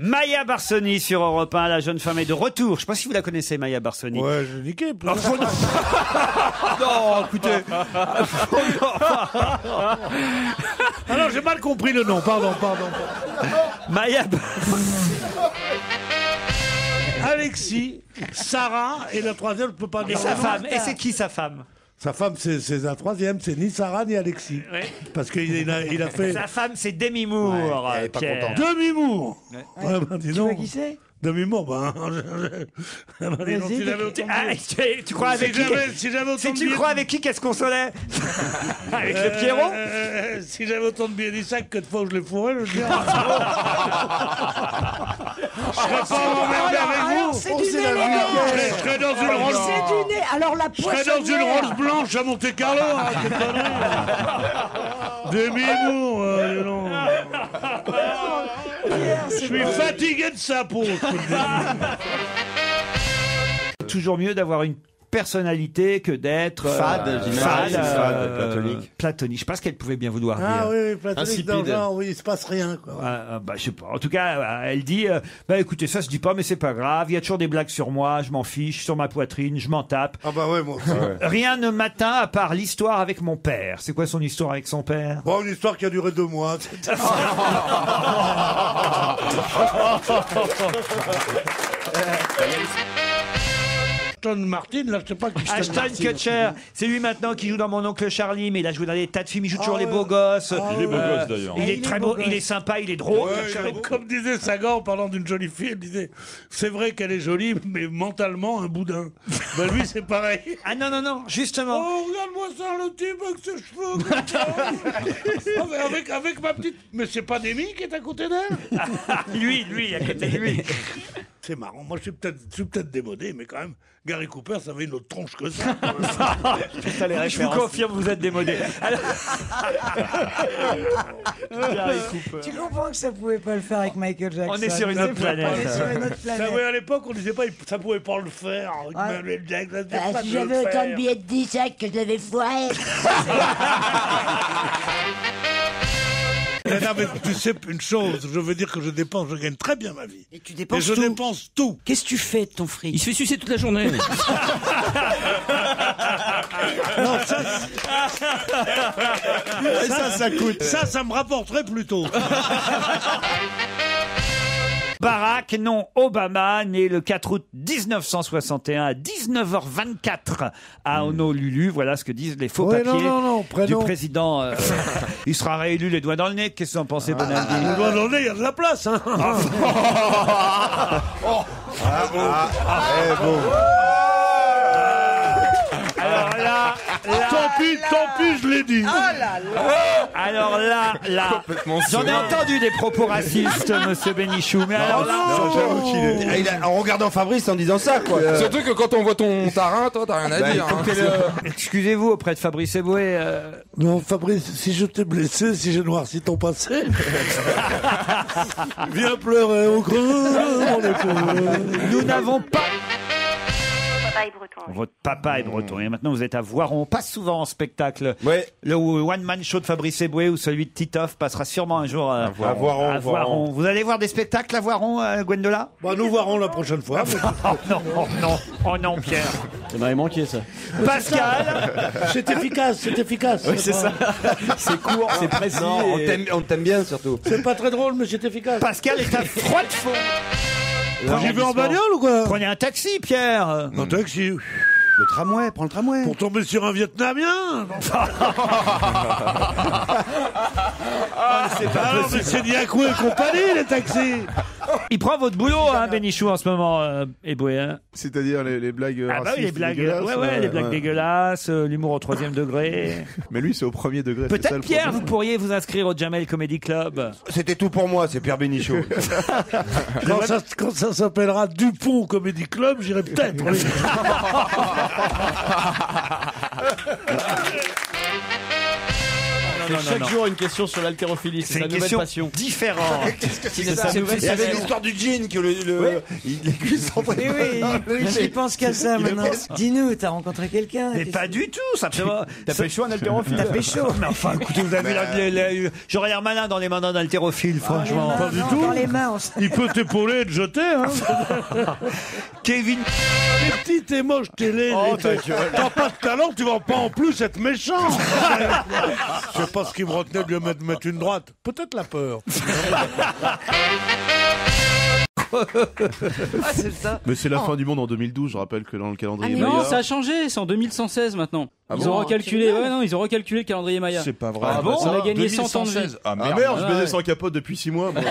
Maya Barsoni sur Europe 1, la jeune femme est de retour. Je ne sais pas si vous la connaissez, Maya Barsoni. Ouais, je niquais. Non, écoutez. Alors, j'ai mal compris le nom, pardon. Maya Alexis, Sarah, et la troisième, je ne peux pas dire. Et sa femme. Et c'est qui sa femme? Sa femme, c'est la troisième, c'est ni Sarah ni Alexis. Oui. Parce qu'il a fait... Sa femme, c'est Demi Moore. elle est pas Pierre. contente. Demi Moore. Ouais, ben, dis Tu donc. vois qui c'est? Demi Moore, ben... dis donc, si j'avais autant de billets- Tu crois avec qui si j'avais autant Si de tu billets- crois avec qui qu'elle se consolait? Avec le Pierrot? Si j'avais autant de billets du sac que de fois où je les fourrais, je veux dire... Je serais pas emmerdé avec vous. C'est du nez, Je serais dans une Rolls... C'est du nez. Alors la Je serais dans une Rolls blanche à Monte Carlo. Hein, quelle connerie. Demi Moore, dis donc. Je suis fatigué de sa peau. Toujours mieux d'avoir une personnalité que d'être Fade, j'imagine. Fade, platonique. platonique. Je sais pas ce qu'elle pouvait bien vouloir dire. Ah oui, platonique dans le Insipide. genre, oui, il se passe rien, quoi. Bah, je sais pas. En tout cas, elle dit bah écoutez, ça se dit pas, mais c'est pas grave. Il y a toujours des blagues sur moi. Je m'en fiche. Sur ma poitrine, je m'en tape. Ah bah ouais, moi. Rien ne m'atteint à part l'histoire avec mon père. C'est quoi son histoire avec son père? Bon, une histoire qui a duré 2 mois. Ashton Martin, là, je sais pas qui c'est. Ashton Kutcher, c'est lui maintenant qui joue dans Mon oncle Charlie, mais il a joué dans des tas de films, il joue toujours les beaux gosses. Il est beau gosse d'ailleurs. Il est très beau, il est sympa, il est drôle. Comme disait Sagan en parlant d'une jolie fille, elle disait c'est vrai qu'elle est jolie, mais mentalement un boudin. Ben lui, c'est pareil. Ah non, non, non, justement. Oh, regarde-moi ça, le type avec ses cheveux comme ça. Ah, mais avec ma petite. Mais c'est pas Demi qui est à côté d'elle? Lui, à côté de lui. C'est marrant. Moi, je suis peut-être démodé, mais quand même, Gary Cooper, ça avait une autre tronche que ça. Je vous confirme, vous êtes démodé. Alors- Tu comprends que ça pouvait pas le faire avec Michael Jackson. On est sur une autre planète. On est sur une autre Ça, planète. ouais, à l'époque, on disait pas, ça pouvait pas le faire. Avec Ouais. Manuel Jackson, ça Ah, pas si de j'avais le autant faire. de billets de 10 sacs que je l'avais foiré. Mais non, mais tu sais une chose, je veux dire que je gagne très bien ma vie. Et tu Et dépenses je tout. dépense tout. Qu'est-ce que tu fais de ton fric? Il se fait sucer toute la journée. Non, ça coûte. Ça me rapporterait plus tôt. Barack, non Obama, né le 4 août 1961 à 19h24 à Honolulu. Voilà ce que disent les faux Ouais, papiers non, du prénom. président. Il sera réélu les doigts dans le nez. Qu'est-ce que vous en pensez, Bonaldi? Le doigt dans le nez, il y a de la place. Hein. Alors là, Tant pis, je l'ai dit. alors là, j'en ai entendu des propos racistes, monsieur Bénichou, mais alors là, J'avoue qu'il est. En regardant Fabrice en disant ça, quoi. Surtout que quand on voit ton tarin, toi, t'as rien à dire. Hein. excusez-vous auprès de Fabrice Eboué. Non, Fabrice, si je t'ai blessé, si j'ai noirci ton passé, viens pleurer au creux de mon épaule. Nous n'avons pas. Papa est breton. Votre papa est breton. Et maintenant, vous êtes à Voiron. On passe souvent en spectacle. Ouais. Le one-man show de Fabrice Eboué ou celui de Titoff passera sûrement un jour à Voiron. Vous allez voir des spectacles à Voiron, Gwendola? Bah, nous verrons la prochaine fois. Oh non, oh non, oh non, Pierre. Ça m'avait manqué ça. Pascal. C'est efficace, c'est efficace. Oui, c'est ça. C'est court, c'est précis. Non, et- on t'aime bien surtout. C'est pas très drôle, mais c'est efficace. Pascal est à Froidefond. J'y vais en bagnole ou quoi? Prenez un taxi, Pierre. Un taxi. Le tramway, prends le tramway. Pour tomber sur un Vietnamien. C'est pas Ah non, mais c'est Diakou et compagnie, les taxis. Il prend votre boulot, hein, Bénichou, en ce moment, Eboué. Hein. C'est-à-dire les blagues Ah bah oui, les racistes blagues, dégueulasses, les blagues dégueulasses, l'humour au 3e degré. Mais lui, c'est au premier degré. c'est ça, Peut-être, le Pierre, problème. vous pourriez vous inscrire au Jamel Comedy Club. C'était tout pour moi, c'est Pierre Bénichou. Quand ça s'appellera Dupont Comedy Club, j'irai peut-être. Oui. Chaque jour une question sur l'haltérophilie, c'est C'est sa une nouvelle question passion. différente. C'est sa nouvelle Il y avait passion. l'histoire du jean que les cuisses sont Oui, oui, j'y pense qu'à ça maintenant. Dis-nous, t'as rencontré quelqu'un? Mais pas du tout, simplement. T'as pécho un haltérophile. T'as pécho? Mais enfin, écoutez, vous avez vu, j'aurais l'air malin dans les mains d'un haltérophile, franchement. Pas du Non, tout. dans les mains, on s- Il peut t'épauler et te jeter, hein. Kevin, T'es petit, t'es moche, t'es laid. T'as pas de talent, tu vas pas en plus être méchant. Je sais pas ce qui me retenait de lui mettre une droite. Peut-être la peur. Ah, c'est ça. Mais c'est la fin du monde en 2012, je rappelle que dans le calendrier Non, Maya. ça a changé, c'est en 2116 maintenant. Ils ont bon recalculé, ils ont recalculé le calendrier Maya. C'est pas vrai. Ah bon, On a gagné 100 ans de vie. 2016. Ah Ah merde. merde, je Ouais. baisais sans capote depuis 6 mois. moi.